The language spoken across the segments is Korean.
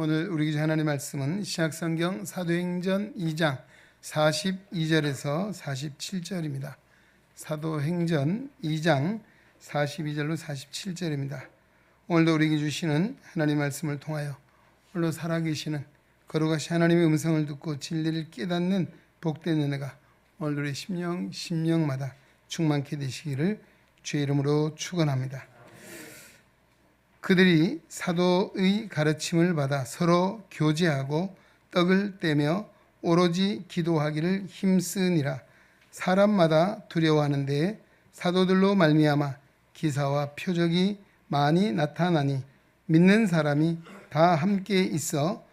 오늘 우리 주신 하나님의 말씀은 신약성경 사도행전 2장 42절에서 47절입니다. 사도행전 2장 42절로 47절입니다. 오늘도 우리에게 주시는 하나님의 말씀을 통하여 홀로 살아계시는 거룩하신 하나님의 음성을 듣고 진리를 깨닫는 복된 은혜가 오늘 우리 심령마다 충만케 되시기를 주의 이름으로 축원합니다. 그들이 사도의 가르침을 받아 서로 교제하고 떡을 떼며 오로지 기도하기를 힘쓰니라. 사람마다 두려워하는데 사도들로 말미암아 기사와 표적이 많이 나타나니 믿는 사람이 다 함께 있어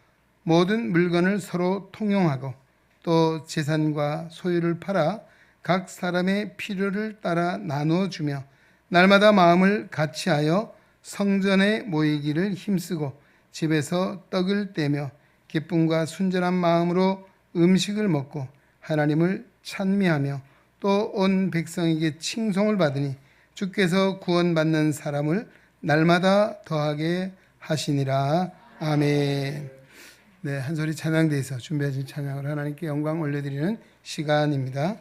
모든 물건을 서로 통용하고 또 재산과 소유를 팔아 각 사람의 필요를 따라 나누어 주며 날마다 마음을 같이하여 성전에 모이기를 힘쓰고 집에서 떡을 떼며 기쁨과 순전한 마음으로 음식을 먹고 하나님을 찬미하며 또 온 백성에게 칭송을 받으니 주께서 구원받는 사람을 날마다 더하게 하시니라. 아멘. 네, 한 소리 찬양대에서 준비하신 찬양을 하나님께 영광 올려드리는 시간입니다.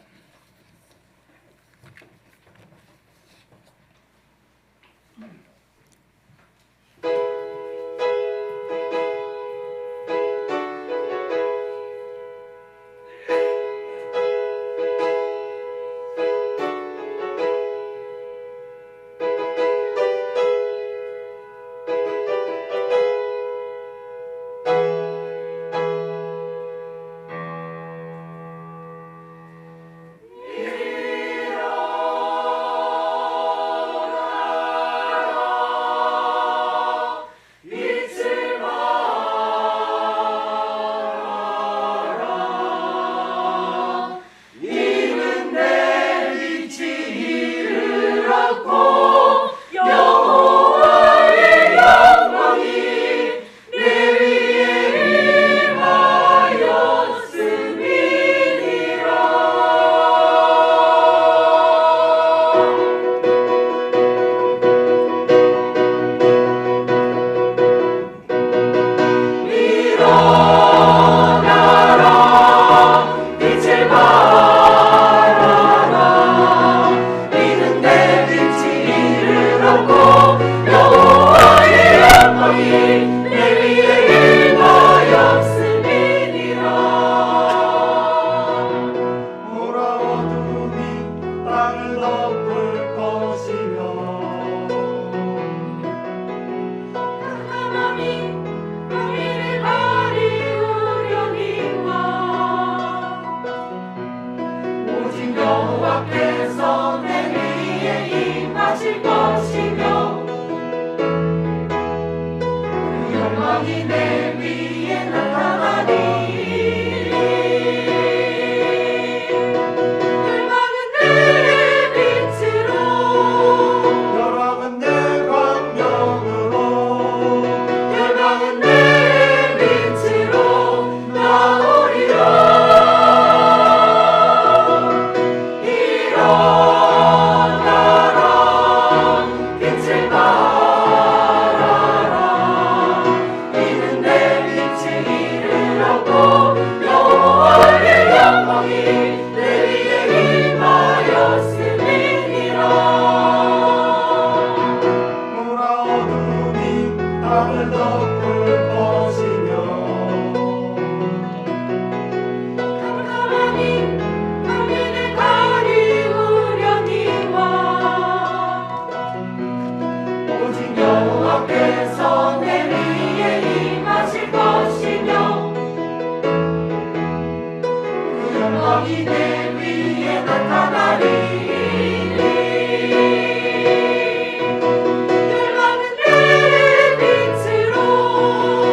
열방은 내 빛으로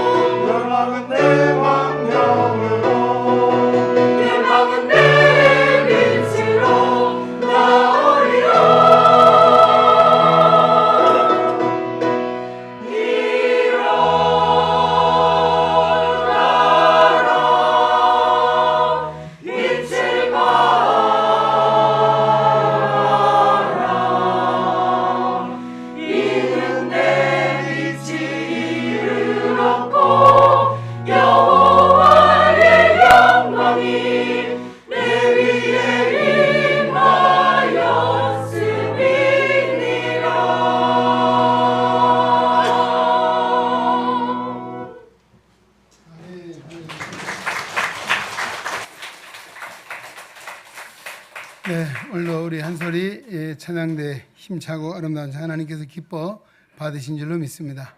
찬양대 힘차고 아름다운 하나님께서 기뻐 받으신 줄로 믿습니다.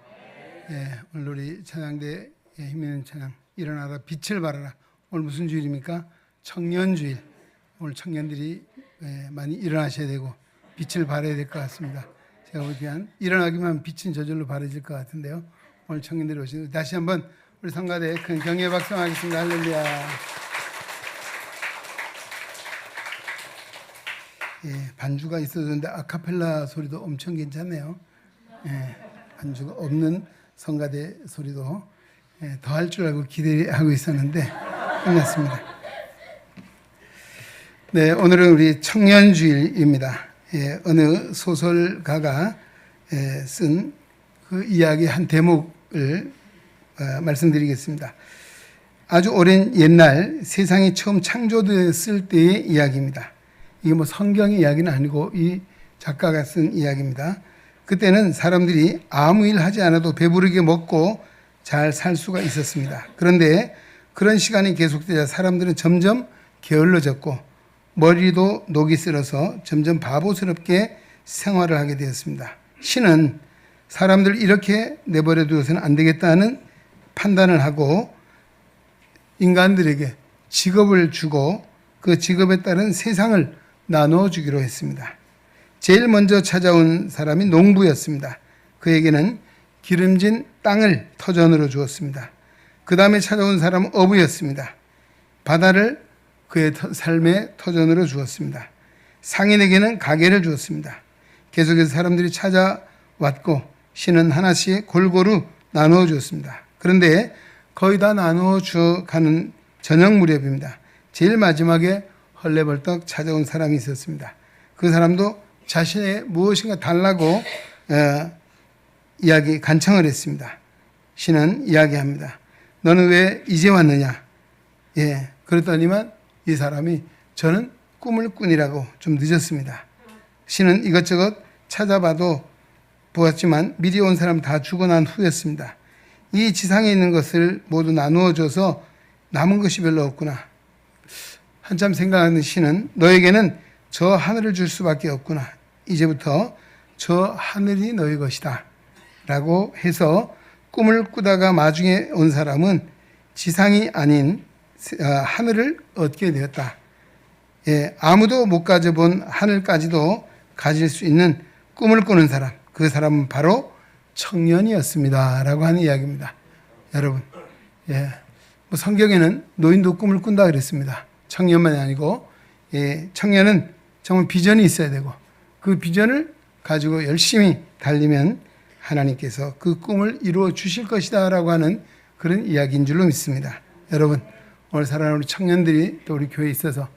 오늘 우리 찬양대에 힘 있는 찬양 일어나라 빛을 발하라. 오늘 무슨 주일입니까? 청년주일. 오늘 청년들이 많이 일어나셔야 되고 빛을 발해야 될 것 같습니다. 제가 보기엔 일어나기만 하면 빛은 저절로 발해질 것 같은데요. 오늘 청년들이 오시는 다시 한번 우리 성가대 큰 경애 박수하겠습니다. 할렐루야. 반주가 있어졌는데 아카펠라 소리도 엄청 괜찮네요. 반주가 없는 성가대 소리도 더 할 줄 알고 기대하고 있었는데 끝났습니다. 네, 오늘은 우리 청년주일입니다. 어느 소설가가 쓴 그 이야기 한 대목을 말씀드리겠습니다. 아주 오랜 옛날 세상이 처음 창조되었을 때의 이야기입니다. 이게 뭐 성경의 이야기는 아니고 이 작가가 쓴 이야기입니다. 그때는 사람들이 아무 일 하지 않아도 배부르게 먹고 잘 살 수가 있었습니다. 그런데 그런 시간이 계속되자 사람들은 점점 게을러졌고 머리도 녹이 슬어서 점점 바보스럽게 생활을 하게 되었습니다. 신은 사람들을 이렇게 내버려 두어서는 안 되겠다는 판단을 하고 인간들에게 직업을 주고 그 직업에 따른 세상을 나누어 주기로 했습니다. 제일 먼저 찾아온 사람이 농부였습니다. 그에게는 기름진 땅을 터전으로 주었습니다. 그 다음에 찾아온 사람은 어부였습니다. 바다를 그의 삶의 터전으로 주었습니다. 상인에게는 가게를 주었습니다. 계속해서 사람들이 찾아왔고 신은 하나씩 골고루 나누어 주었습니다. 그런데 거의 다 나누어 주어가는 저녁 무렵입니다. 제일 마지막에 헐레벌떡 찾아온 사람이 있었습니다. 그 사람도 자신의 무엇인가 달라고 간청을 했습니다. 신은 이야기합니다. 너는 왜 이제 왔느냐? 그랬더니만 이 사람이 저는 꿈을 꾸니라고 좀 늦었습니다. 신은 이것저것 찾아봐도 보았지만 미리 온 사람 다 죽어 난 후였습니다. 이 지상에 있는 것을 모두 나누어 줘서 남은 것이 별로 없구나. 한참 생각하는 신은 너에게는 저 하늘을 줄 수밖에 없구나. 이제부터 저 하늘이 너의 것이다. 라고 해서 꿈을 꾸다가 마중에 온 사람은 지상이 아닌 하늘을 얻게 되었다. 아무도 못 가져본 하늘까지도 가질 수 있는 꿈을 꾸는 사람. 그 사람은 바로 청년이었습니다. 라고 하는 이야기입니다. 여러분, 뭐 성경에는 노인도 꿈을 꾼다 그랬습니다. 청년만이 아니고 청년은 정말 비전이 있어야 되고 그 비전을 가지고 열심히 달리면 하나님께서 그 꿈을 이루어 주실 것이다 라고 하는 그런 이야기인 줄로 믿습니다. 여러분, 오늘 사랑하는 우리 청년들이 또 우리 교회에 있어서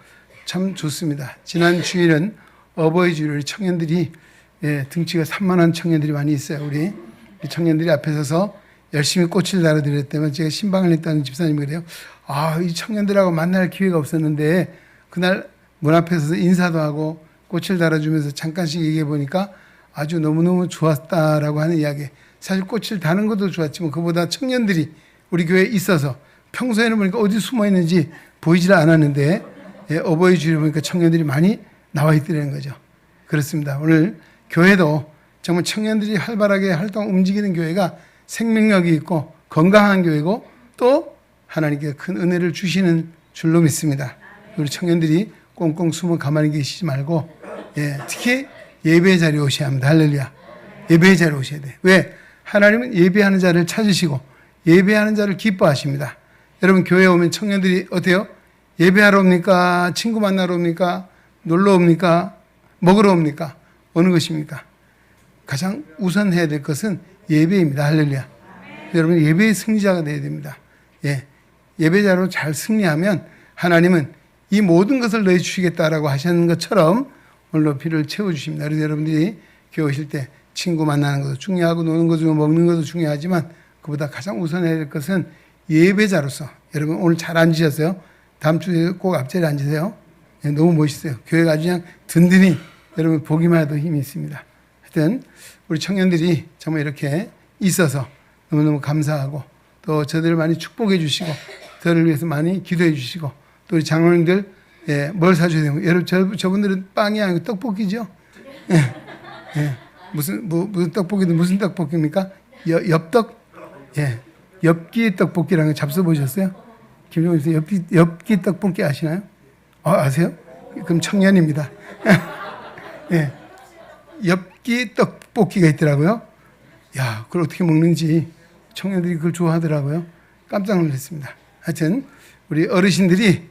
참 좋습니다. 지난 주일은 어버이 주일 우리 청년들이 등치가 산만한 청년들이 많이 있어요. 우리 청년들이 앞에 서서 열심히 꽃을 달아드렸다면 제가 신방을 했다는 집사님이 그래요. 이 청년들하고 만날 기회가 없었는데 그날 문 앞에 서서 인사도 하고 꽃을 달아주면서 잠깐씩 얘기해 보니까 아주 너무너무 좋았다라고 하는 이야기. 사실 꽃을 다는 것도 좋았지만 그보다 청년들이 우리 교회에 있어서 평소에는 보니까 어디 숨어 있는지 보이질 않았는데 어버이 주일에 보니까 청년들이 많이 나와 있더라는 거죠. 그렇습니다. 오늘 교회도 정말 청년들이 활발하게 활동 움직이는 교회가 생명력이 있고 건강한 교회고 또 하나님께 큰 은혜를 주시는 줄로 믿습니다. 우리 청년들이 꽁꽁 숨어 가만히 계시지 말고 특히 예배의 자리에 오셔야 합니다. 할렐루야. 예배의 자리에 오셔야 돼. 왜? 하나님은 예배하는 자를 찾으시고 예배하는 자를 기뻐하십니다. 여러분 교회에 오면 청년들이 어때요? 예배하러 옵니까? 친구 만나러 옵니까? 놀러 옵니까? 먹으러 옵니까? 어느 것입니까? 가장 우선해야 될 것은 예배입니다. 할렐루야. 여러분 예배의 승리자가 되어야 됩니다. 예배자로 잘 승리하면 하나님은 이 모든 것을 너희 주시겠다라고 하시는 것처럼 오늘로 피를 채워주십니다. 그래서 여러분들이 교회 오실 때 친구 만나는 것도 중요하고 노는 것도 먹는 것도 중요하지만 그보다 가장 우선해야 될 것은 예배자로서 여러분 오늘 잘 앉으셨어요? 다음 주에 꼭 앞자리에 앉으세요. 너무 멋있어요. 교회가 아주 그냥 든든히 여러분 보기만 해도 힘이 있습니다. 하여튼 우리 청년들이 정말 이렇게 있어서 너무너무 감사하고 또 저들을 많이 축복해 주시고 저를 위해서 많이 기도해 주시고 또 우리 장로님들 뭘 사줘야 되고 여러분 저분들은 빵이 아니고 떡볶이죠. 예. 무슨 떡볶이도 무슨 떡볶이입니까? 엽떡? 예. 엽기 떡볶이라는 거 잡숴보셨어요? 김종민 씨 엽기 떡볶이 아시나요? 아세요? 그럼 청년입니다. 예. 엽기 떡볶이가 있더라고요. 야, 그걸 어떻게 먹는지 청년들이 그걸 좋아하더라고요. 깜짝 놀랐습니다. 하여튼 우리 어르신들이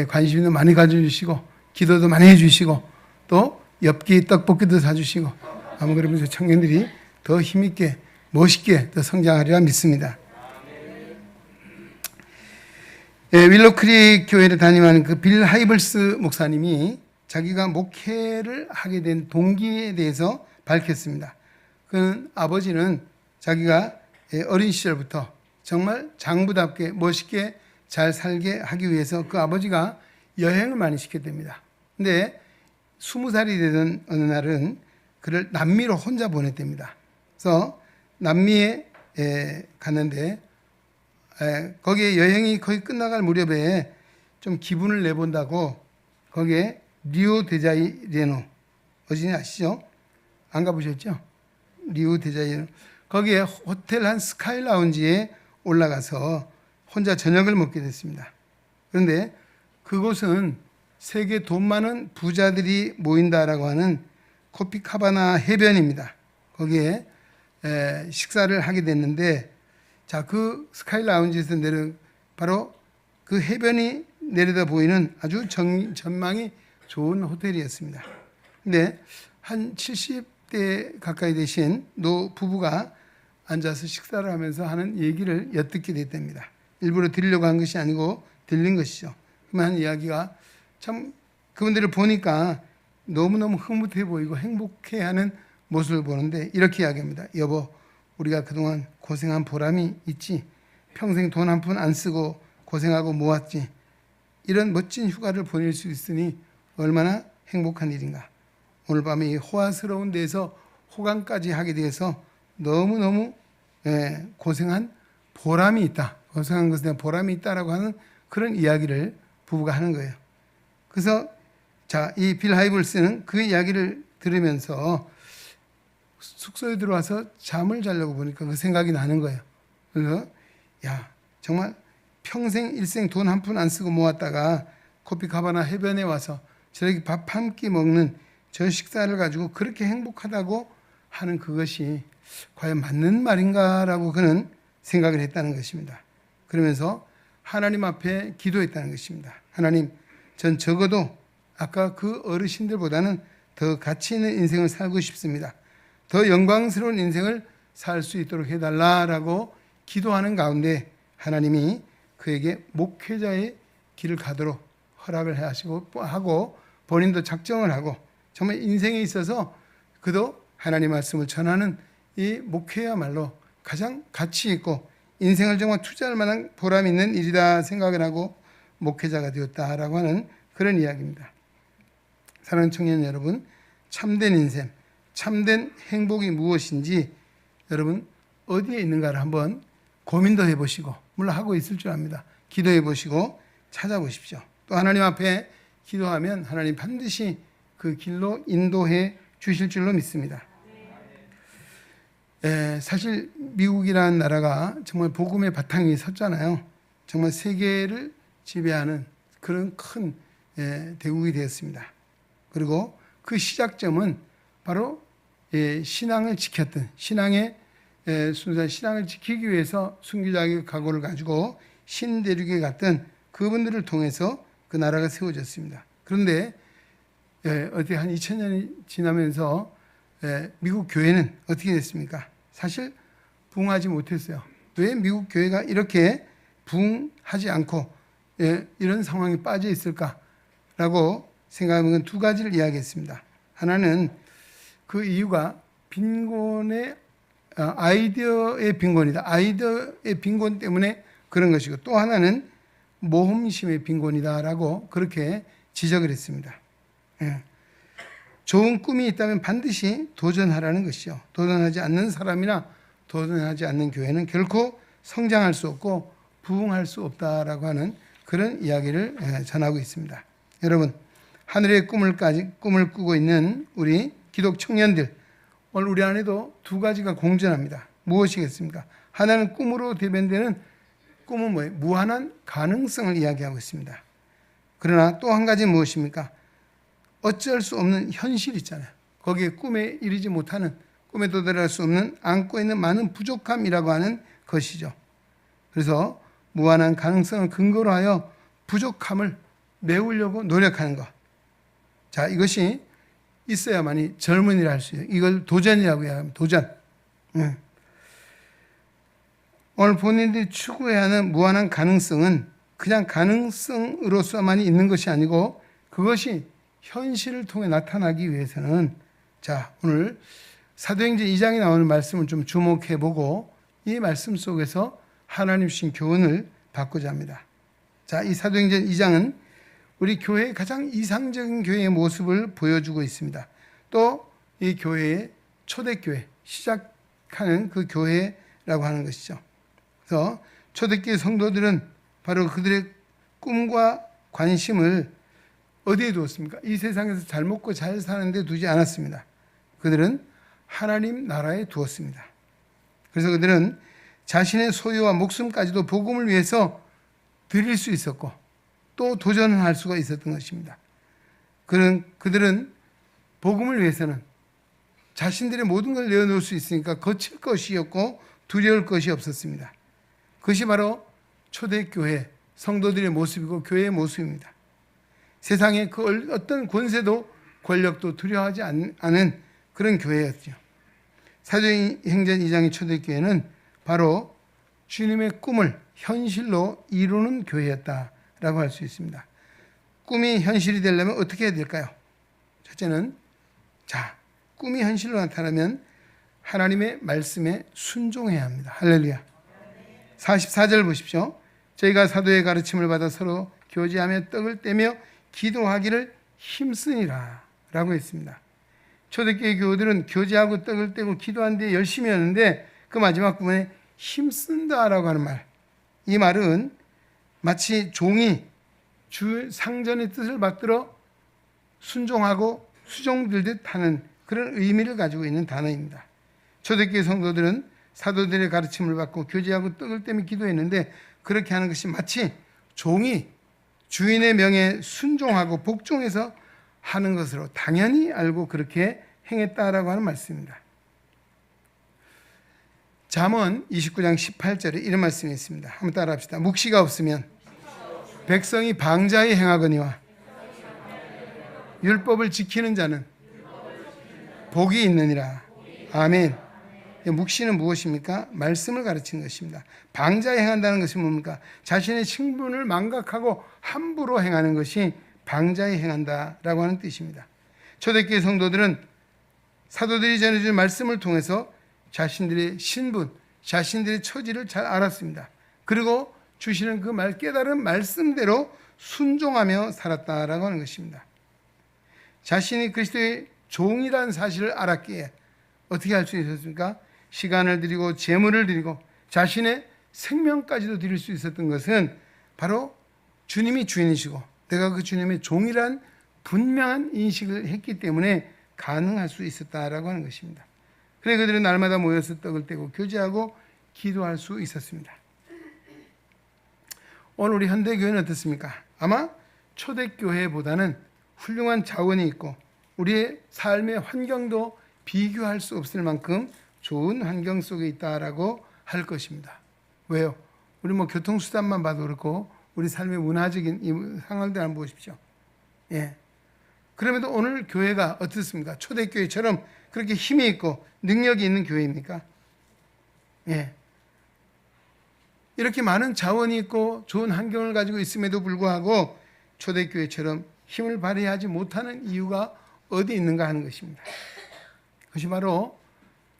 관심도 많이 가져주시고 기도도 많이 해주시고 또 엽기 떡볶이도 사주시고 아마 그러면서 청년들이 더 힘있게 멋있게 더 성장하리라 믿습니다. 윌로크릭 교회를 담임하는 그 빌 하이블스 목사님이 자기가 목회를 하게 된 동기에 대해서 밝혔습니다. 그는 아버지는 자기가 어린 시절부터 정말 장부답게 멋있게 잘 살게 하기 위해서 그 아버지가 여행을 많이 시켰답니다. 근데 20살이 되던 어느 날은 그를 남미로 혼자 보냈답니다. 그래서 남미에 갔는데 거기에 여행이 거의 끝나갈 무렵에 좀 기분을 내본다고 거기에 리오데자이레노 어디니 아시죠? 안 가보셨죠? 리오데자이레노 거기에 호텔 한 스카이 라운지에 올라가서 혼자 저녁을 먹게 됐습니다. 그런데 그곳은 세계 돈 많은 부자들이 모인다라고 하는 코피카바나 해변입니다. 거기에 식사를 하게 됐는데 자, 그 스카이 라운지에서 바로 그 해변이 내려다 보이는 아주 전망이 좋은 호텔이었습니다. 근데 한 70대 가까이 되신 노 부부가 앉아서 식사를 하면서 하는 얘기를 엿듣게 됐답니다. 일부러 들으려고 한 것이 아니고 들린 것이죠. 그러면 한 이야기가 참 그분들을 보니까 너무너무 흐뭇해 보이고 행복해하는 모습을 보는데 이렇게 이야기합니다. 여보, 우리가 그동안 고생한 보람이 있지. 평생 돈 한 푼 안 쓰고 고생하고 모았지. 이런 멋진 휴가를 보낼 수 있으니 얼마나 행복한 일인가. 오늘 밤에 이 호화스러운 데에서 호강까지 하게 돼서 너무너무 고생한 보람이 있다. 고생한 것에 대한 보람이 있다라고 하는 그런 이야기를 부부가 하는 거예요. 그래서 자, 이 빌 하이블스는 그 이야기를 들으면서 숙소에 들어와서 잠을 자려고 보니까 그 생각이 나는 거예요. 그래서 야, 정말 평생 일생 돈 한 푼 안 쓰고 모았다가 코피카바나 해변에 와서 저렇게 밥 한 끼 먹는 저 식사를 가지고 그렇게 행복하다고 하는 그것이 과연 맞는 말인가라고 그는 생각을 했다는 것입니다. 그러면서 하나님 앞에 기도했다는 것입니다. 하나님, 전 적어도 아까 그 어르신들보다는 더 가치 있는 인생을 살고 싶습니다. 더 영광스러운 인생을 살 수 있도록 해달라라고 기도하는 가운데 하나님이 그에게 목회자의 길을 가도록 허락을 하고 본인도 작정을 하고 정말 인생에 있어서 그도 하나님 말씀을 전하는 이 목회야말로 가장 가치 있고 인생을 정말 투자할 만한 보람 있는 일이다 생각을 하고 목회자가 되었다라고 하는 그런 이야기입니다. 사랑하는 청년 여러분, 참된 인생, 참된 행복이 무엇인지 여러분 어디에 있는가를 한번 고민도 해보시고 물론 하고 있을 줄 압니다. 기도해 보시고 찾아보십시오. 또 하나님 앞에 기도하면 하나님 반드시 그 길로 인도해 주실 줄로 믿습니다. 사실 미국이라는 나라가 정말 복음의 바탕이 섰잖아요. 정말 세계를 지배하는 그런 큰 대국이 되었습니다. 그리고 그 시작점은 바로 신앙을 지켰던 신앙의 순수한 신앙을 지키기 위해서 순교자의 각오를 가지고 신대륙에 갔던 그분들을 통해서 그 나라가 세워졌습니다. 그런데 어떻게 한 2000년이 지나면서 미국 교회는 어떻게 됐습니까? 사실 부흥하지 못했어요. 왜 미국 교회가 이렇게 부흥하지 않고 이런 상황에 빠져 있을까라고 생각하면 두 가지를 이야기했습니다. 하나는 그 이유가 빈곤의 아이디어의 빈곤이다. 아이디어의 빈곤 때문에 그런 것이고 또 하나는 모험심의 빈곤이다라고 그렇게 지적을 했습니다. 좋은 꿈이 있다면 반드시 도전하라는 것이죠. 도전하지 않는 사람이나 도전하지 않는 교회는 결코 성장할 수 없고 부흥할 수 없다라고 하는 그런 이야기를 전하고 있습니다. 여러분, 하늘의 꿈을 꾸고 있는 우리 기독 청년들, 오늘 우리 안에도 두 가지가 공존합니다. 무엇이겠습니까? 하나는 꿈으로 대변되는, 꿈은 뭐예요? 무한한 가능성을 이야기하고 있습니다. 그러나 또 한 가지는 무엇입니까? 어쩔 수 없는 현실 있잖아요. 거기에 꿈에 이르지 못하는, 꿈에 도달할 수 없는, 안고 있는 많은 부족함이라고 하는 것이죠. 그래서 무한한 가능성을 근거로 하여 부족함을 메우려고 노력하는 것. 자, 이것이 있어야만이 젊은이라 할 수 있어요. 이걸 도전이라고 이야기합니다. 도전. 오늘 본인들이 추구해야 하는 무한한 가능성은 그냥 가능성으로서만 있는 것이 아니고 그것이 현실을 통해 나타나기 위해서는, 자, 오늘 사도행전 2장에 나오는 말씀을 좀 주목해 보고 이 말씀 속에서 하나님 주신 교훈을 받고자 합니다. 자, 이 사도행전 2장은 우리 교회의 가장 이상적인 교회의 모습을 보여주고 있습니다. 또 이 교회의 초대교회, 시작하는 그 교회라고 하는 것이죠. 그래서 초대교회 성도들은 바로 그들의 꿈과 관심을 어디에 두었습니까? 이 세상에서 잘 먹고 잘 사는 데 두지 않았습니다. 그들은 하나님 나라에 두었습니다. 그래서 그들은 자신의 소유와 목숨까지도 복음을 위해서 드릴 수 있었고 또 도전을 할 수가 있었던 것입니다. 그들은 복음을 위해서는 자신들의 모든 걸 내어놓을 수 있으니까 거칠 것이었고 두려울 것이 없었습니다. 그것이 바로 초대교회 성도들의 모습이고 교회의 모습입니다. 세상의 그 어떤 권세도 권력도 두려워하지 않은 그런 교회였죠. 사도행전 2장의 초대교회는 바로 주님의 꿈을 현실로 이루는 교회였다라고 할 수 있습니다. 꿈이 현실이 되려면 어떻게 해야 될까요? 첫째는, 자, 꿈이 현실로 나타나면 하나님의 말씀에 순종해야 합니다. 할렐루야. 44절 보십시오. 저희가 사도의 가르침을 받아 서로 교제하며 떡을 떼며 기도하기를 힘쓰니라 라고 했습니다. 초대교회 교우들은 교제하고 떡을 떼고 기도하는 데 열심히 하는데 그 마지막 부분에 힘쓴다라고 하는 말, 이 말은 마치 종이 주 상전의 뜻을 받들어 순종하고 수종들듯 하는 그런 의미를 가지고 있는 단어입니다. 초대교회 성도들은 사도들의 가르침을 받고 교제하고 떡을 떼며 기도했는데 그렇게 하는 것이 마치 종이 주인의 명에 순종하고 복종해서 하는 것으로 당연히 알고 그렇게 행했다라고 하는 말씀입니다. 잠언 29장 18절에 이런 말씀이 있습니다. 한번 따라합시다. 묵시가 없으면 백성이 방자히 행하거니와 율법을 지키는 자는 복이 있느니라. 아멘. 묵시는 무엇입니까? 말씀을 가르치는 것입니다. 방자히 행한다는 것이 뭡니까? 자신의 신분을 망각하고 함부로 행하는 것이 방자히 행한다라고 하는 뜻입니다. 초대교회 성도들은 사도들이 전해준 말씀을 통해서 자신들의 신분, 자신들의 처지를 잘 알았습니다. 그리고 주시는 그 깨달은 말씀대로 순종하며 살았다라고 하는 것입니다. 자신이 그리스도의 종이라는 사실을 알았기에 어떻게 할 수 있었습니까? 시간을 드리고 재물을 드리고 자신의 생명까지도 드릴 수 있었던 것은 바로 주님이 주인이시고 내가 그 주님의 종이란 분명한 인식을 했기 때문에 가능할 수 있었다라고 하는 것입니다. 그래 그들은 날마다 모여서 떡을 떼고 교제하고 기도할 수 있었습니다. 오늘 우리 현대교회는 어떻습니까? 아마 초대교회보다는 훌륭한 자원이 있고 우리의 삶의 환경도 비교할 수 없을 만큼 좋은 환경 속에 있다라고 할 것입니다. 왜요? 우리 교통수단만 봐도 그렇고 우리 삶의 문화적인 이 상황들 한번 보십시오. 예. 그럼에도 오늘 교회가 어떻습니까? 초대교회처럼 그렇게 힘이 있고 능력이 있는 교회입니까? 예. 이렇게 많은 자원이 있고 좋은 환경을 가지고 있음에도 불구하고 초대교회처럼 힘을 발휘하지 못하는 이유가 어디 있는가 하는 것입니다. 그것이 바로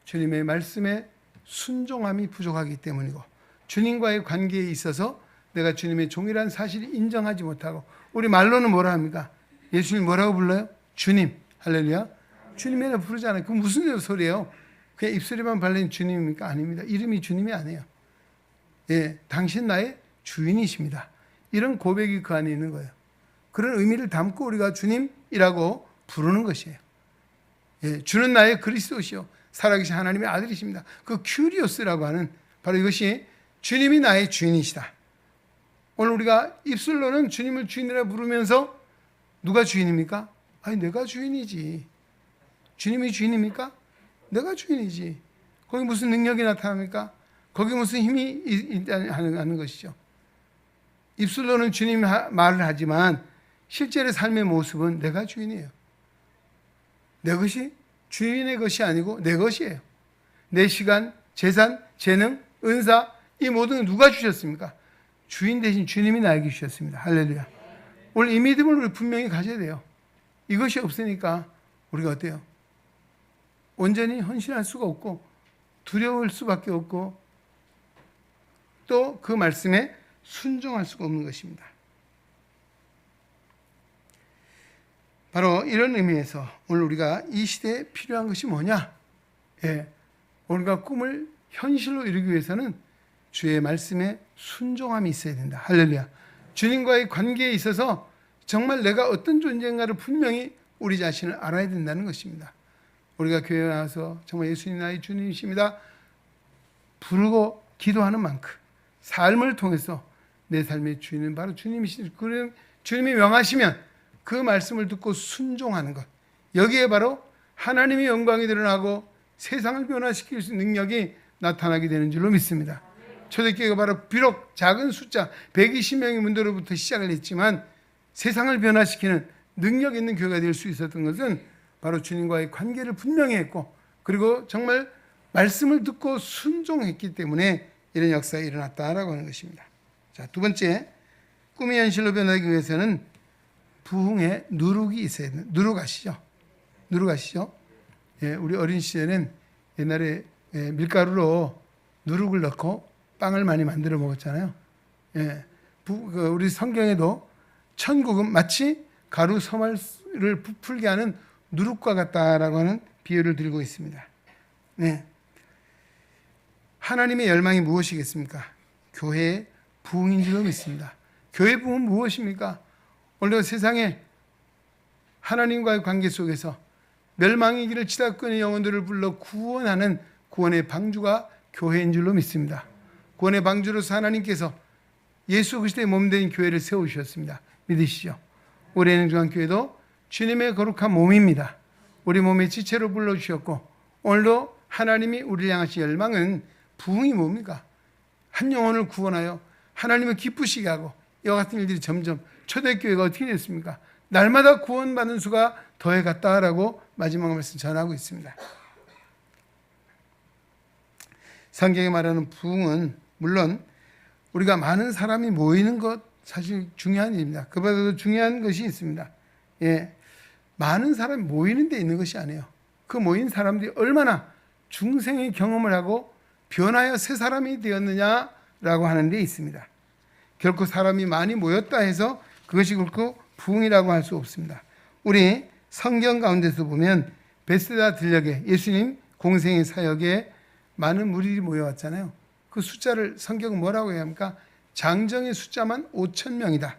주님의 말씀에 순종함이 부족하기 때문이고 주님과의 관계에 있어서 내가 주님의 종이라는 사실을 인정하지 못하고 우리 말로는 뭐라 합니까? 예수님 뭐라고 불러요? 주님. 할렐루야. 주님이라고 부르잖아요. 그 무슨 소리예요? 그냥 입술에만 발린 주님입니까? 아닙니다. 이름이 주님이 아니에요. 예, 당신 나의 주인이십니다. 이런 고백이 그 안에 있는 거예요. 그런 의미를 담고 우리가 주님이라고 부르는 것이에요. 예, 주는 나의 그리스도시요 살아계신 하나님의 아들이십니다. 그 큐리오스라고 하는 바로 이것이 주님이 나의 주인이시다. 오늘 우리가 입술로는 주님을 주인이라 부르면서 누가 주인입니까? 아니 내가 주인이지. 주님이 주인입니까? 내가 주인이지. 거기 무슨 능력이 나타납니까? 거기 무슨 힘이 있다는 것이죠. 입술로는 주님 말을 하지만 실제로 삶의 모습은 내가 주인이에요. 내 것이 주인의 것이 아니고 내 것이에요. 내 시간, 재산, 재능, 은사 이 모든 건 누가 주셨습니까? 주인 대신 주님이 나에게 주셨습니다. 할렐루야. 오늘 이 믿음을 우리 분명히 가져야 돼요. 이것이 없으니까 우리가 어때요? 온전히 헌신할 수가 없고 두려울 수밖에 없고 또 그 말씀에 순종할 수가 없는 것입니다. 바로 이런 의미에서 오늘 우리가 이 시대에 필요한 것이 뭐냐? 예, 우리가 꿈을 현실로 이루기 위해서는 주의 말씀에 순종함이 있어야 된다. 할렐루야. 주님과의 관계에 있어서 정말 내가 어떤 존재인가를 분명히 우리 자신을 알아야 된다는 것입니다. 우리가 교회에 와서 정말 예수님 나의 주님이십니다 부르고 기도하는 만큼 삶을 통해서 내 삶의 주인은 바로 주님이시죠. 주님이 명하시면 그 말씀을 듣고 순종하는 것, 여기에 바로 하나님의 영광이 드러나고 세상을 변화시킬 수 있는 능력이 나타나게 되는 줄로 믿습니다. 초대교회가 바로 비록 작은 숫자 120명의 문도로부터 시작을 했지만 세상을 변화시키는 능력 있는 교회가 될 수 있었던 것은 바로 주님과의 관계를 분명히 했고 그리고 정말 말씀을 듣고 순종했기 때문에 이런 역사가 일어났다라고 하는 것입니다. 자, 두 번째, 꿈이 현실로 변하기 위해서는 부흥의 누룩이 있어야 돼요. 누룩 아시죠? 누룩 아시죠? 예, 우리 어린 시절에는 옛날에 밀가루로 누룩을 넣고 빵을 많이 만들어 먹었잖아요. 예, 우리 성경에도 천국은 마치 가루 서말을 부풀게 하는 누룩과 같다라고 하는 비유를 들고 있습니다. 네. 하나님의 열망이 무엇이겠습니까? 교회의 부흥인 줄로 믿습니다. 교회 부흥은 무엇입니까? 오늘 세상에 하나님과의 관계 속에서 멸망의 길을 치닫고 영혼들을 불러 구원하는 구원의 방주가 교회인 줄로 믿습니다. 구원의 방주로서 하나님께서 예수 그리스도의 몸된 교회를 세우셨습니다. 믿으시죠? 올해는 중앙교회도 주님의 거룩한 몸입니다. 우리 몸의 지체로 불러주셨고 오늘도 하나님이 우리를 향하신 열망은 부흥이 뭡니까? 한 영혼을 구원하여 하나님을 기쁘시게 하고 이와 같은 일들이 점점 초대교회가 어떻게 됐습니까? 날마다 구원받는 수가 더해갔다라고 마지막 말씀 전하고 있습니다. 성경에 말하는 부흥은 물론 우리가 많은 사람이 모이는 것 사실 중요한 일입니다. 그보다도 중요한 것이 있습니다. 예, 많은 사람이 모이는 데 있는 것이 아니에요. 그 모인 사람들이 얼마나 중생의 경험을 하고 변하여 새 사람이 되었느냐라고 하는 데 있습니다. 결코 사람이 많이 모였다 해서 그것이 결코 부흥이라고 할 수 없습니다. 우리 성경 가운데서 보면 베스다 들녘에 예수님 공생의 사역에 많은 무리들이 모여왔잖아요. 그 숫자를 성경은 뭐라고 해야 합니까? 장정의 숫자만 5,000명이다.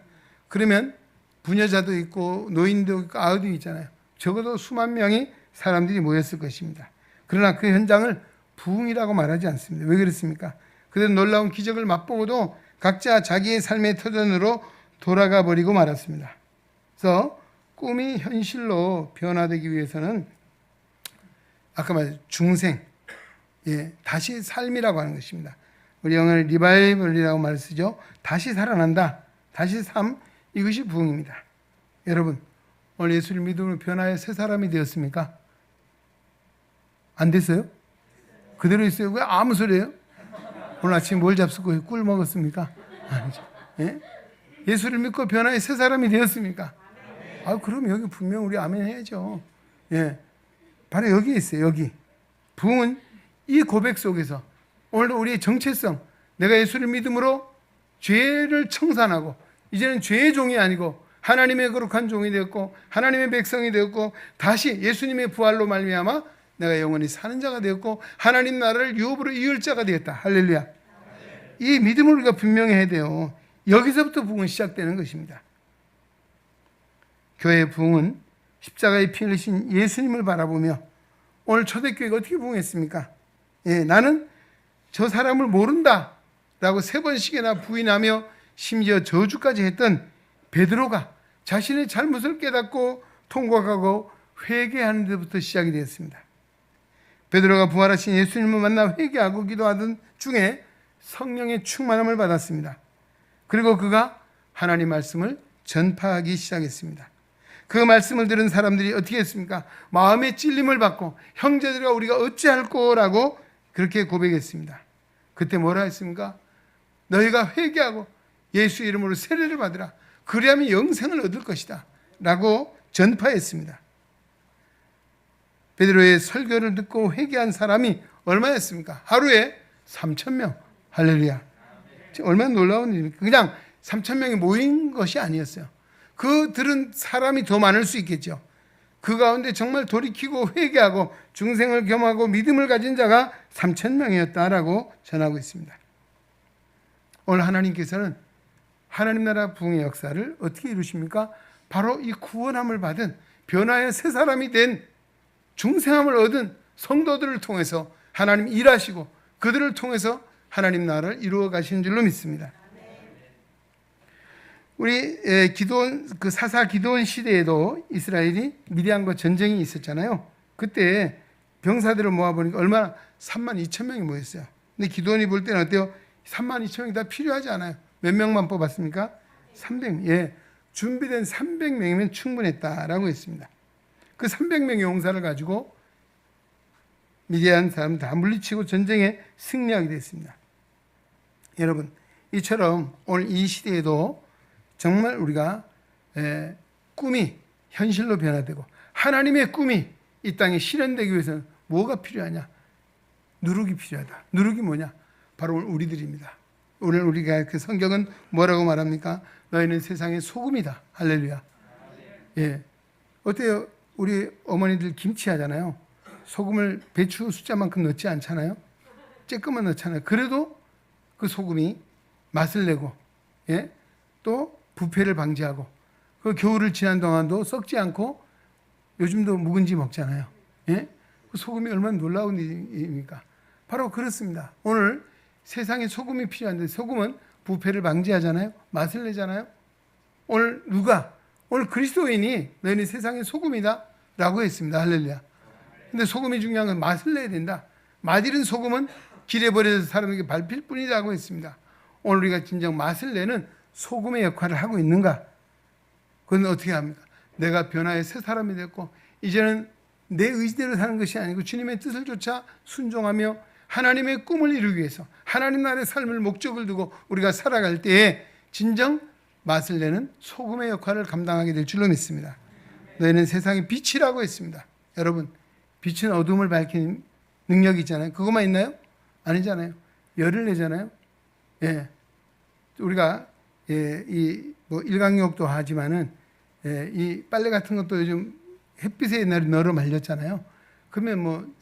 그러면 부녀자도 있고 노인도 있고 아이도 있잖아요. 적어도 수만 명이 사람들이 모였을 것입니다. 그러나 그 현장을 부흥이라고 말하지 않습니다. 왜 그렇습니까? 그들은 놀라운 기적을 맛보고도 각자 자기의 삶의 터전으로 돌아가 버리고 말았습니다. 그래서 꿈이 현실로 변화되기 위해서는 아까 말했죠. 중생, 예, 다시 삶이라고 하는 것입니다. 우리 영어는 리바이벌이라고 말을 쓰죠. 다시 살아난다. 다시 삶. 이것이 부흥입니다. 여러분, 오늘 예수를 믿음으로 변화해 새 사람이 되었습니까? 안 됐어요? 그대로 있어요. 왜 아무 소리예요? 오늘 아침 뭘 잡수고 꿀 먹었습니까? 아니죠. 예? 예수를 믿고 변화해 새 사람이 되었습니까? 아, 그럼 여기 분명 우리 아멘 해야죠. 예. 바로 여기 있어요. 여기. 부흥은 이 고백 속에서 오늘도 우리의 정체성, 내가 예수를 믿음으로 죄를 청산하고 이제는 죄의 종이 아니고 하나님의 거룩한 종이 되었고 하나님의 백성이 되었고 다시 예수님의 부활로 말미암아 내가 영원히 사는 자가 되었고 하나님 나라를 유업으로 이을 자가 되었다. 할렐루야. 이 믿음을 우리가 분명히 해야 돼요. 여기서부터 부흥은 시작되는 것입니다. 교회의 부흥은 십자가의 피 흘리신 예수님을 바라보며 오늘 초대교회가 어떻게 부흥했습니까? 예, 나는 저 사람을 모른다 라고 3번씩이나 부인하며 심지어 저주까지 했던 베드로가 자신의 잘못을 깨닫고 통곡하고 회개하는 데부터 시작이 되었습니다. 베드로가 부활하신 예수님을 만나 회개하고 기도하던 중에 성령의 충만함을 받았습니다. 그리고 그가 하나님 말씀을 전파하기 시작했습니다. 그 말씀을 들은 사람들이 어떻게 했습니까? 마음의 찔림을 받고 형제들과 우리가 어찌할꼬라고 그렇게 고백했습니다. 그때 뭐라 했습니까? 너희가 회개하고 예수 이름으로 세례를 받으라. 그리하면 영생을 얻을 것이다 라고 전파했습니다. 베드로의 설교를 듣고 회개한 사람이 얼마였습니까? 하루에 3,000명. 할렐루야. 얼마나 놀라운 일입니까? 그냥 3,000명이 모인 것이 아니었어요. 그 들은 사람이 더 많을 수 있겠죠. 그 가운데 정말 돌이키고 회개하고 중생을 겸하고 믿음을 가진 자가 3,000명이었다라고 전하고 있습니다. 오늘 하나님께서는 하나님 나라 부흥의 역사를 어떻게 이루십니까? 바로 이 구원함을 받은 변화의 새 사람이 된 중생함을 얻은 성도들을 통해서 하나님 일하시고 그들을 통해서 하나님 나라를 이루어 가시는 줄로 믿습니다. 우리 기도원 그 사사 기도원 시대에도 이스라엘이 미디안과 전쟁이 있었잖아요. 그때 병사들을 모아보니까 얼마나 32,000명이 모였어요. 근데 기도원이 볼 때는 어때요? 32,000명이 다 필요하지 않아요. 몇 명만 뽑았습니까? 300명. 예, 준비된 300명이면 충분했다라고 했습니다. 그 300명의 용사를 가지고 미디안 사람 다 물리치고 전쟁에 승리하게 됐습니다. 여러분, 이처럼 오늘 이 시대에도 정말 우리가 꿈이 현실로 변화되고 하나님의 꿈이 이 땅에 실현되기 위해서는 뭐가 필요하냐? 누룩이 필요하다. 누룩이 뭐냐? 바로 우리들입니다. 오늘 우리가 그 성경은 뭐라고 말합니까? 너희는 세상의 소금이다. 할렐루야. 예, 어때요? 우리 어머니들 김치 하잖아요. 소금을 배추 숫자만큼 넣지 않잖아요. 조금만 넣잖아요. 그래도 그 소금이 맛을 내고, 예, 또 부패를 방지하고, 그 겨울을 지난 동안도 썩지 않고 요즘도 묵은지 먹잖아요. 예, 그 소금이 얼마나 놀라운 일입니까? 바로 그렇습니다. 오늘 세상에 소금이 필요한데 소금은 부패를 방지하잖아요. 맛을 내잖아요. 오늘 오늘 그리스도인이 너희는 세상의 소금이다 라고 했습니다. 할렐루야. 근데 소금이 중요한 건 맛을 내야 된다. 맛있는 소금은 길에 버려서 사람에게 밟힐 뿐이라고 했습니다. 오늘 우리가 진정 맛을 내는 소금의 역할을 하고 있는가? 그건 어떻게 합니까? 내가 변화의 새 사람이 됐고 이제는 내 의지대로 사는 것이 아니고 주님의 뜻을 쫓아 순종하며 하나님의 꿈을 이루기 위해서 하나님 나라의 삶을 목적을 두고 우리가 살아갈 때에 진정 맛을 내는 소금의 역할을 감당하게 될 줄로 믿습니다. 너희는 세상의 빛이라고 했습니다. 여러분, 빛은 어둠을 밝히는 능력이 있잖아요. 그것만 있나요? 아니잖아요. 열을 내잖아요. 예, 우리가 일광욕도 하지만은 이 빨래 같은 것도 요즘 햇빛에 옛날에 널어 말렸잖아요. 그러면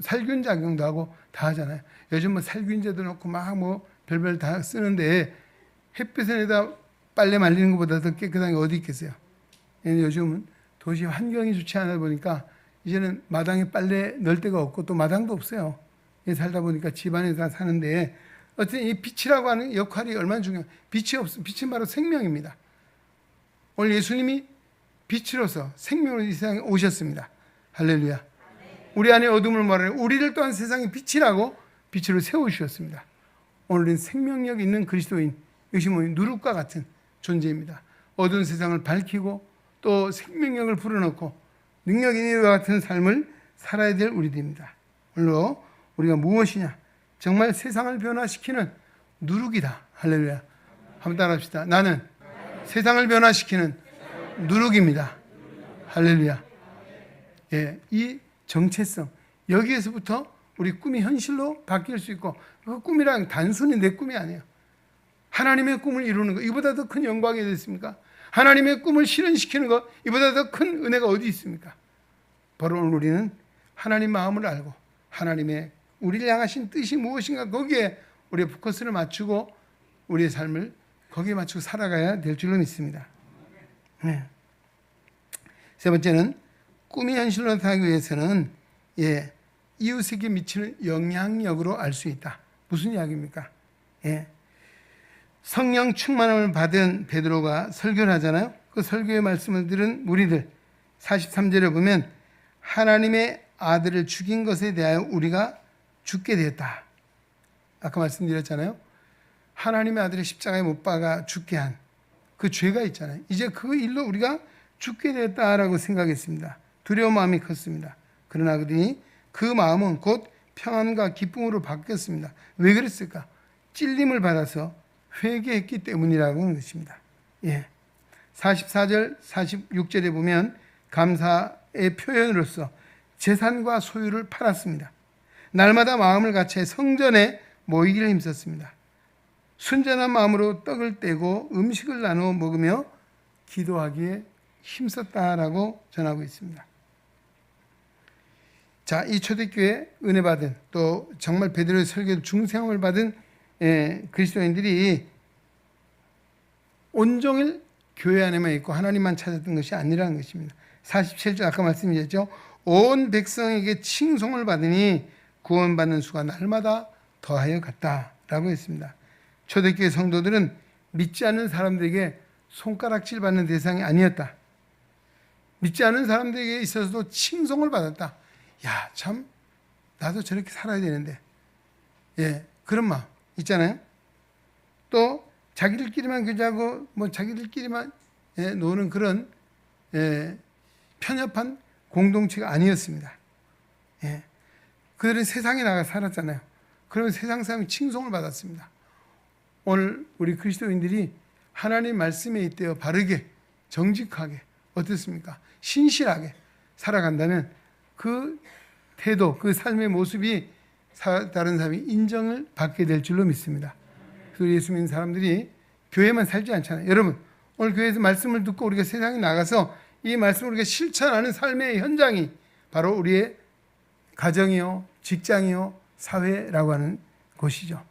살균 작용도 하고 다 하잖아요. 요즘 살균제도 넣고 막 별별 다 쓰는데 햇빛에다 빨래 말리는 것보다 더 깨끗한 게 어디 있겠어요? 요즘은 도저히 환경이 좋지 않아 보니까 이제는 마당에 빨래 넣을 데가 없고 또 마당도 없어요. 살다 보니까 집안에 다 사는데 어쨌든 이 빛이라고 하는 역할이 얼마나 중요해요. 빛은 바로 생명입니다. 오늘 예수님이 빛으로서 생명으로 이 세상에 오셨습니다. 할렐루야. 우리 안에 어둠을 말하는 우리를 또한 세상의 빛이라고 빛으로 세우셨습니다. 오늘은 생명력 있는 그리스도인, 이것이 누룩과 같은 존재입니다. 어두운 세상을 밝히고 또 생명력을 불어넣고 능력 있는 이와 같은 삶을 살아야 될 우리들입니다. 물론 우리가 무엇이냐? 정말 세상을 변화시키는 누룩이다. 할렐루야. 한번 따라합시다. 나는 세상을 변화시키는 누룩입니다. 할렐루야. 예, 이 정체성, 여기에서부터 우리 꿈이 현실로 바뀔 수 있고, 그 꿈이란 단순히 내 꿈이 아니에요. 하나님의 꿈을 이루는 것, 이보다 더 큰 영광이 어디 있습니까? 하나님의 꿈을 실현시키는 것, 이보다 더 큰 은혜가 어디 있습니까? 바로 오늘 우리는 하나님 마음을 알고 하나님의 우리를 향하신 뜻이 무엇인가, 거기에 우리의 포커스를 맞추고 우리의 삶을 거기에 맞추고 살아가야 될 줄로 믿습니다. 네. 세 번째는 꿈이 현실로 나타나기 위해서는 예, 이웃에게 미치는 영향력으로 알 수 있다. 무슨 이야기입니까? 예. 성령 충만함을 받은 베드로가 설교를 하잖아요. 그 설교의 말씀을 들은 무리들 43절에 보면 하나님의 아들을 죽인 것에 대하여 우리가 죽게 되었다. 아까 말씀드렸잖아요. 하나님의 아들을 십자가에 못 박아 죽게 한 그 죄가 있잖아요. 이제 그 일로 우리가 죽게 되었다라고 생각했습니다. 두려운 마음이 컸습니다. 그러나 그들이 그 마음은 곧 평안과 기쁨으로 바뀌었습니다. 왜 그랬을까? 찔림을 받아서 회개했기 때문이라고 하는 것입니다. 예. 44절, 46절에 보면 감사의 표현으로서 재산과 소유를 팔았습니다. 날마다 마음을 같이 성전에 모이기를 힘썼습니다. 순전한 마음으로 떡을 떼고 음식을 나누어 먹으며 기도하기에 힘썼다라고 전하고 있습니다. 자, 이 초대교회 은혜 받은 또 정말 베드로의 설교에 중생을 받은 그리스도인들이 온종일 교회 안에만 있고 하나님만 찾았던 것이 아니라는 것입니다. 47절 아까 말씀드렸죠. 온 백성에게 칭송을 받으니 구원받는 수가 날마다 더하여 갔다라고 했습니다. 초대교회 성도들은 믿지 않는 사람들에게 손가락질 받는 대상이 아니었다. 믿지 않는 사람들에게 있어서도 칭송을 받았다. 야, 참 나도 저렇게 살아야 되는데. 예, 그런 마음 있잖아요. 또 자기들끼리만 교제하고 뭐 자기들끼리만 노는 그런 편협한 공동체가 아니었습니다. 예. 그들은 세상에 나가 살았잖아요. 그러면 세상 사람이 칭송을 받았습니다. 오늘 우리 그리스도인들이 하나님 말씀에 있대요. 바르게, 정직하게, 어떻습니까? 신실하게 살아간다면 그 태도, 그 삶의 모습이 다른 사람이 인정을 받게 될 줄로 믿습니다. 그래서 예수 믿는 사람들이 교회만 살지 않잖아요. 여러분, 오늘 교회에서 말씀을 듣고 우리가 세상에 나가서 이 말씀을 우리가 실천하는 삶의 현장이 바로 우리의 가정이요, 직장이요, 사회라고 하는 곳이죠.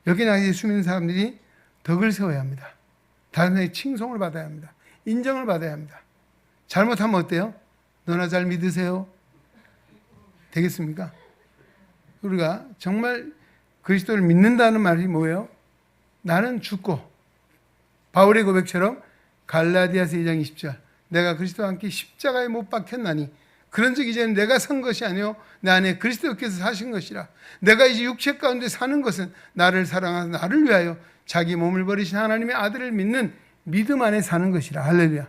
여기 나가 예수 믿는 사람들이 덕을 세워야 합니다. 다른 사람의 칭송을 받아야 합니다. 인정을 받아야 합니다. 잘못하면 어때요? 너나 잘 믿으세요. 되겠습니까? 우리가 정말 그리스도를 믿는다는 말이 뭐예요? 나는 죽고 바울의 고백처럼 갈라디아서 2장 20절 내가 그리스도와 함께 십자가에 못 박혔나니 그런 적 이제는 내가 산 것이 아니요 내 안에 그리스도께서 사신 것이라. 내가 이제 육체 가운데 사는 것은 나를 사랑하사 나를 위하여 자기 몸을 버리신 하나님의 아들을 믿는 믿음 안에 사는 것이라. 할렐루야.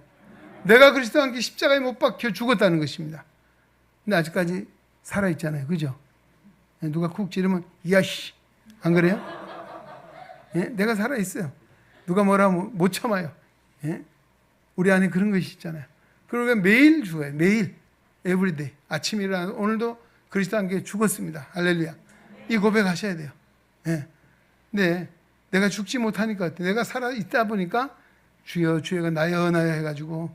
내가 그리스도와 함께 십자가에 못 박혀 죽었다는 것입니다. 근데 아직까지 살아있잖아요. 그죠? 누가 쿡 지르면 야씨 안 그래요? 예? 내가 살아있어요. 누가 뭐라 하면 못 참아요. 예? 우리 안에 그런 것이 있잖아요. 그러니까 매일 죽어요. 매일 에브리데이. 아침에 일어나서 오늘도 그리스도와 함께 죽었습니다. 할렐루야. 이 고백하셔야 돼요. 예. 근데 내가 죽지 못하니까 내가 살아있다 보니까 주여 주여가 나여 나여 해가지고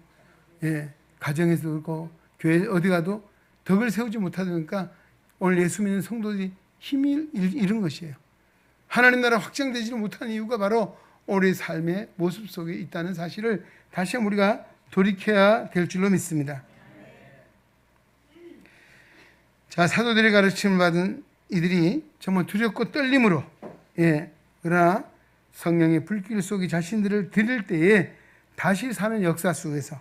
예, 가정에서 그렇고 교회 어디 가도 덕을 세우지 못하다 보니까 오늘 예수 믿는 성도들이 힘이 잃은 것이에요. 하나님 나라 확장되지 못하는 이유가 바로 우리의 삶의 모습 속에 있다는 사실을 다시 한번 우리가 돌이켜야 될 줄로 믿습니다. 자, 사도들의 가르침을 받은 이들이 정말 두렵고 떨림으로 그러나 성령의 불길 속에 자신들을 드릴 때에 다시 사는 역사 속에서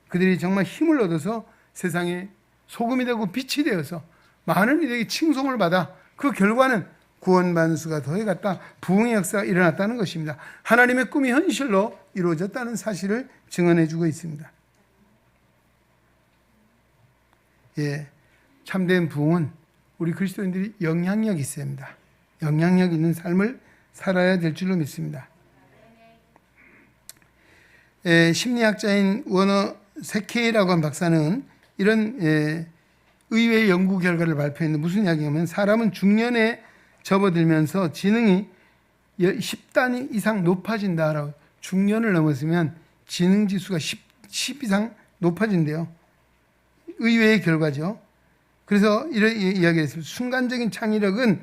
그들이 정말 힘을 얻어서 세상에 소금이 되고 빛이 되어서 많은 이들에게 칭송을 받아 그 결과는 구원받는 수가 더해갔다. 부흥의 역사가 일어났다는 것입니다. 하나님의 꿈이 현실로 이루어졌다는 사실을 증언해주고 있습니다. 예, 참된 부흥은 우리 그리스도인들이 영향력이 있어야 합니다. 영향력 있는 삶을 살아야 될 줄로 믿습니다. 심리학자인 워너 세케이라고 한 박사는 이런 의외의 연구 결과를 발표했는데 무슨 이야기냐면 사람은 중년에 접어들면서 지능이 10단위 이상 높아진다라고. 중년을 넘었으면 지능 지수가 10 이상 높아진대요. 의외의 결과죠. 그래서 이런 이야기를 했습니다. 순간적인 창의력은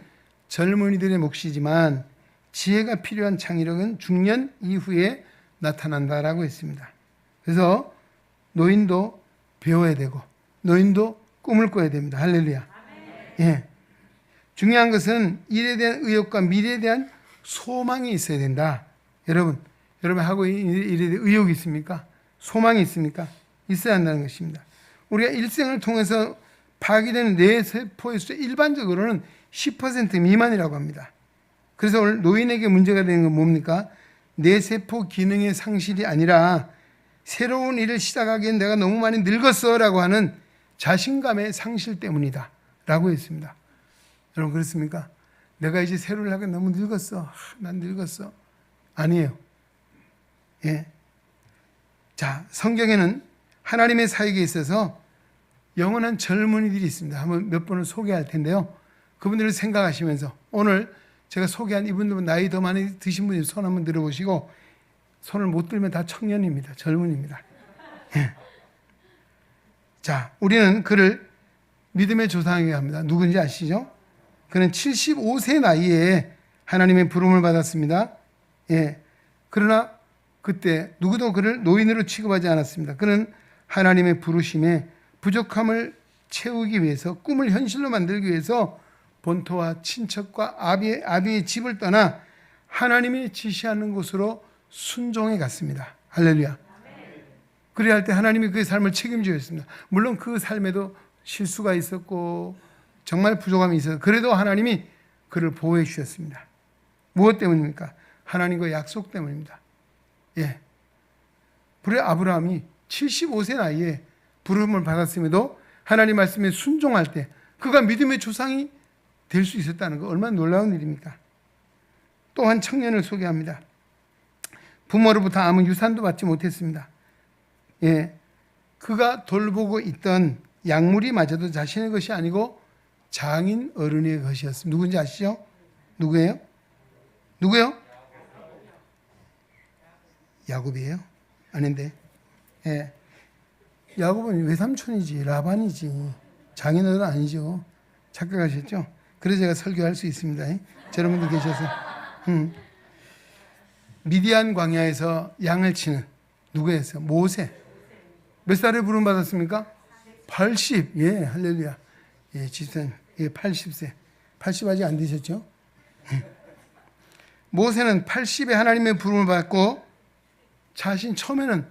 젊은이들의 몫이지만 지혜가 필요한 창의력은 중년 이후에 나타난다라고 했습니다. 그래서 노인도 배워야 되고 노인도 꿈을 꿔야 됩니다. 할렐루야. 예. 중요한 것은 일에 대한 의욕과 미래에 대한 소망이 있어야 된다. 여러분 하고 있는 일에 대한 의욕이 있습니까? 소망이 있습니까? 있어야 한다는 것입니다. 우리가 일생을 통해서 파괴되는 뇌세포의 수 일반적으로는 10% 미만이라고 합니다. 그래서 오늘 노인에게 문제가 되는 건 뭡니까? 뇌세포 기능의 상실이 아니라 새로운 일을 시작하기엔 내가 너무 많이 늙었어 라고 하는 자신감의 상실 때문이다 라고 했습니다. 여러분 그렇습니까? 내가 이제 새로운 일을 하기 너무 늙었어. 난 늙었어. 아니에요. 예. 자, 성경에는 하나님의 사역에 있어서 영원한 젊은이들이 있습니다. 한번 몇 분을 소개할 텐데요. 그분들을 생각하시면서 오늘 제가 소개한 이분들은 나이 더 많이 드신 분이 손 한번 들어보시고, 손을 못 들면 다 청년입니다. 젊은입니다. 예. 자, 우리는 그를 믿음의 조상이라고 합니다. 누군지 아시죠? 그는 75세 나이에 하나님의 부름을 받았습니다. 예. 그러나 그때 누구도 그를 노인으로 취급하지 않았습니다. 그는 하나님의 부르심에 부족함을 채우기 위해서, 꿈을 현실로 만들기 위해서 본토와 친척과 아비의 집을 떠나 하나님이 지시하는 곳으로 순종해 갔습니다. 할렐루야. 그래야 할 때 하나님이 그의 삶을 책임져야 했습니다. 물론 그 삶에도 실수가 있었고 정말 부족함이 있어서 그래도 하나님이 그를 보호해 주셨습니다. 무엇 때문입니까? 하나님과 약속 때문입니다. 예. 그래 아브라함이 75세 나이에 부름을 받았음에도 하나님 말씀에 순종할 때 그가 믿음의 조상이 될 수 있었다는 거 얼마나 놀라운 일입니까? 또 한 청년을 소개합니다. 부모로부터 아무 유산도 받지 못했습니다. 예, 그가 돌보고 있던 약물이마저도 자신의 것이 아니고 장인 어른의 것이었습니다. 누군지 아시죠? 누구예요? 누구요? 야곱이에요? 아닌데. 예. 야곱은 외삼촌이지, 라반이지. 장인 어른 아니죠. 착각하셨죠? 그래서 제가 설교할 수 있습니다. 저런 분들 계셔서. 미디안 광야에서 양을 치는 누구였어요? 모세. 몇 살에 부름 받았습니까? 80. 예, 할렐루야. 예, 지선. 예, 80세. 80 아직 안 되셨죠? 모세는 80에 하나님의 부름을 받고 자신 처음에는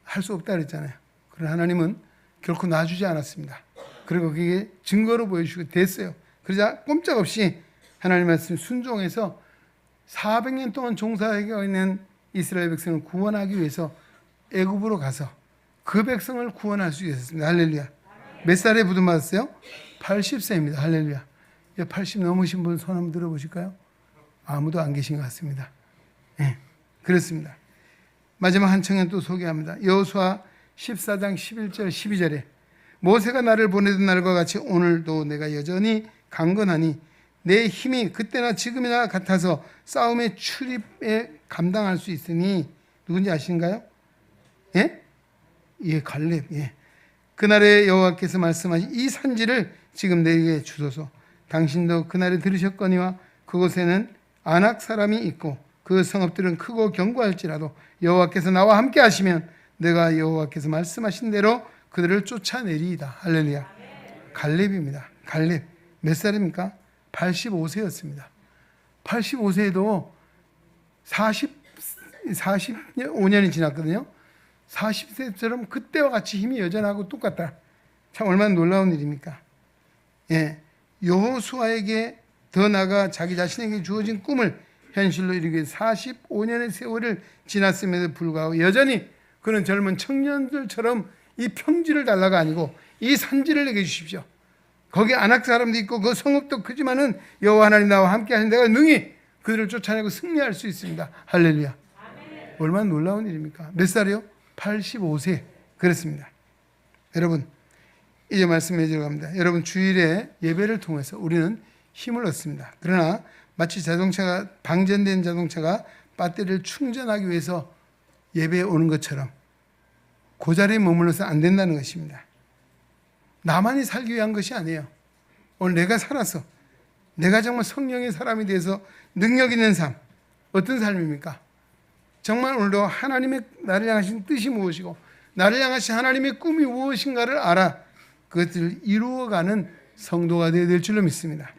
할 수 없다 그랬잖아요. 그러나 하나님은 결코 놔주지 않았습니다. 그리고 그게 증거로 보여주시고 됐어요. 그러자 꼼짝없이 하나님 말씀 순종해서 400년 동안 종사하고 있는 이스라엘 백성을 구원하기 위해서 애굽으로 가서 그 백성을 구원할 수 있었습니다. 할렐루야. 몇 살에 부름 받았어요? 80세입니다. 할렐루야. 80 넘으신 분 손 한번 들어보실까요? 아무도 안 계신 것 같습니다. 네, 그렇습니다. 마지막 한 청년 또 소개합니다. 여호수아 14장 11절 12절에 모세가 나를 보내던 날과 같이 오늘도 내가 여전히 강건하니 내 힘이 그때나 지금이나 같아서 싸움의 출입에 감당할 수 있으니 누군지 아신가요? 예? 예, 갈렙. 예. 그날에 여호와께서 말씀하신 이 산지를 지금 내게 주소서. 당신도 그날에 들으셨거니와 그곳에는 아낙 사람이 있고 그 성읍들은 크고 견고할지라도 여호와께서 나와 함께 하시면 내가 여호와께서 말씀하신 대로 그들을 쫓아내리이다. 할렐루야. 갈렙입니다. 갈렙. 몇 살입니까? 85세였습니다. 85세에도 45년이 지났거든요. 40세처럼 그때와 같이 힘이 여전하고 똑같다. 참 얼마나 놀라운 일입니까? 예, 여호수아에게 더 나아가 자기 자신에게 주어진 꿈을 현실로 이루기 위해 45년의 세월을 지났음에도 불구하고 여전히 그는 젊은 청년들처럼 이 평지를 달라가 아니고 이 산지를 내게 주십시오. 거기 아낙 사람도 있고 그 성읍도 크지만은 여호와 하나님 나와 함께 하신 내가 능히 그들을 쫓아내고 승리할 수 있습니다. 할렐루야. 아멘. 얼마나 놀라운 일입니까? 몇 살이요? 85세. 그렇습니다. 여러분 이제 말씀해 들어갑니다. 여러분 주일에 예배를 통해서 우리는 힘을 얻습니다. 그러나 마치 자동차가 방전된 자동차가 배터리를 충전하기 위해서 예배에 오는 것처럼 그 자리에 머물러서 안 된다는 것입니다. 나만이 살기 위한 것이 아니에요. 오늘 내가 살아서 내가 정말 성령의 사람이 돼서 능력 있는 삶. 어떤 삶입니까? 정말 오늘도 하나님의 나를 향하신 뜻이 무엇이고 나를 향하신 하나님의 꿈이 무엇인가를 알아 그것들을 이루어가는 성도가 되어야 될 줄로 믿습니다.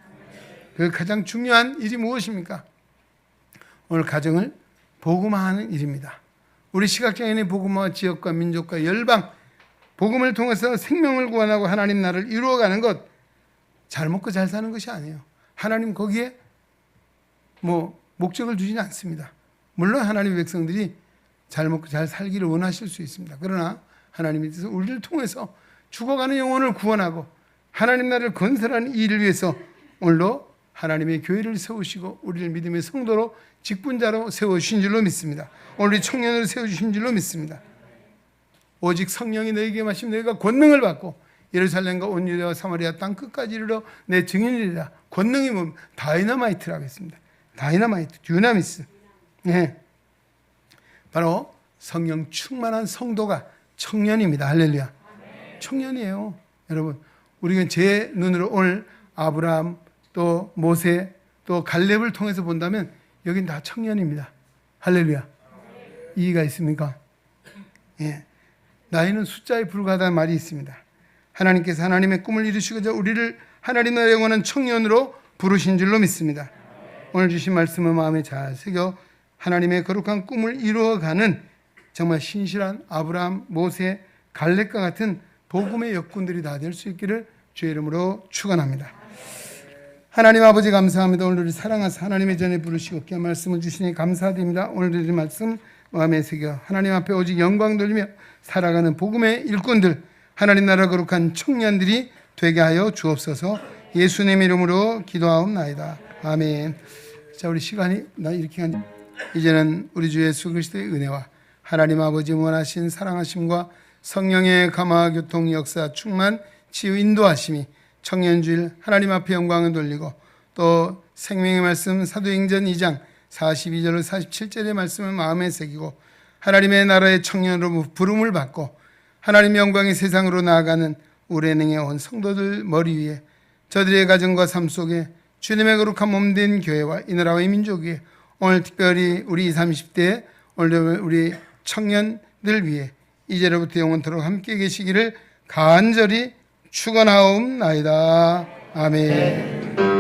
그 가장 중요한 일이 무엇입니까? 오늘 가정을 복음화하는 일입니다. 우리 시각장애인의 복음화 지역과 민족과 열방 복음을 통해서 생명을 구원하고 하나님 나라를 이루어가는 것, 잘 먹고 잘 사는 것이 아니에요. 하나님 거기에 목적을 두지는 않습니다. 물론 하나님의 백성들이 잘 먹고 잘 살기를 원하실 수 있습니다. 그러나 하나님께서 우리를 통해서 죽어가는 영혼을 구원하고 하나님 나라를 건설하는 일을 위해서 오늘도 하나님의 교회를 세우시고 우리를 믿음의 성도로 직분자로 세워주신 줄로 믿습니다. 오늘 청년으로 세워주신 줄로 믿습니다. 오직 성령이 너에게 마시면 너희가 권능을 받고 예루살렘과 온 유대와 사마리아 땅 끝까지 이르러 내 증인이라. 권능이 뭡니까? 다이너마이트라고 했습니다. 다이너마이트, 듀나미스. 네. 바로 성령 충만한 성도가 청년입니다. 할렐루야. 청년이에요. 여러분, 우리가 제 눈으로 오늘 아브라함 또 모세 또 갈렙을 통해서 본다면 여긴 다 청년입니다. 할렐루야. 이해가 있습니까? 예. 나이는 숫자에 불과하다는 말이 있습니다. 하나님께서 하나님의 꿈을 이루시고자 우리를 하나님 나라에 영원한 청년으로 부르신 줄로 믿습니다. 오늘 주신 말씀을 마음에 잘 새겨 하나님의 거룩한 꿈을 이루어가는 정말 신실한 아브라함, 모세, 갈렙과 같은 복음의 역군들이 다 될 수 있기를 주의 이름으로 축원합니다. 하나님 아버지 감사합니다. 오늘 우리 사랑하사 하나님의 전에 부르시고 귀한 말씀을 주시니 감사드립니다. 오늘 드린 말씀 마음에 새겨 하나님 앞에 오직 영광 돌리며 살아가는 복음의 일꾼들, 하나님 나라 거룩한 청년들이 되게 하여 주옵소서. 예수님 이름으로 기도하옵나이다. 아멘. 자, 우리 시간이 이렇게 이제는 우리 주 예수 그리스도의 은혜와 하나님 아버지 원하신 사랑하심과 성령의 감화 교통 역사 충만 치유 인도하심이 청년주일 하나님 앞에 영광을 돌리고 또 생명의 말씀 사도행전 2장 42절로 47절의 말씀을 마음에 새기고 하나님의 나라의 청년으로 부름을 받고 하나님의 영광의 세상으로 나아가는 우레능에 온 성도들 머리 위에 저들의 가정과 삶 속에 주님의 거룩한 몸된 교회와 이 나라의 민족 위에 오늘 특별히 우리 20, 30대 오늘 우리 청년들 위해 이제로부터 영원토록 함께 계시기를 간절히 축원하옵나이다. 아멘.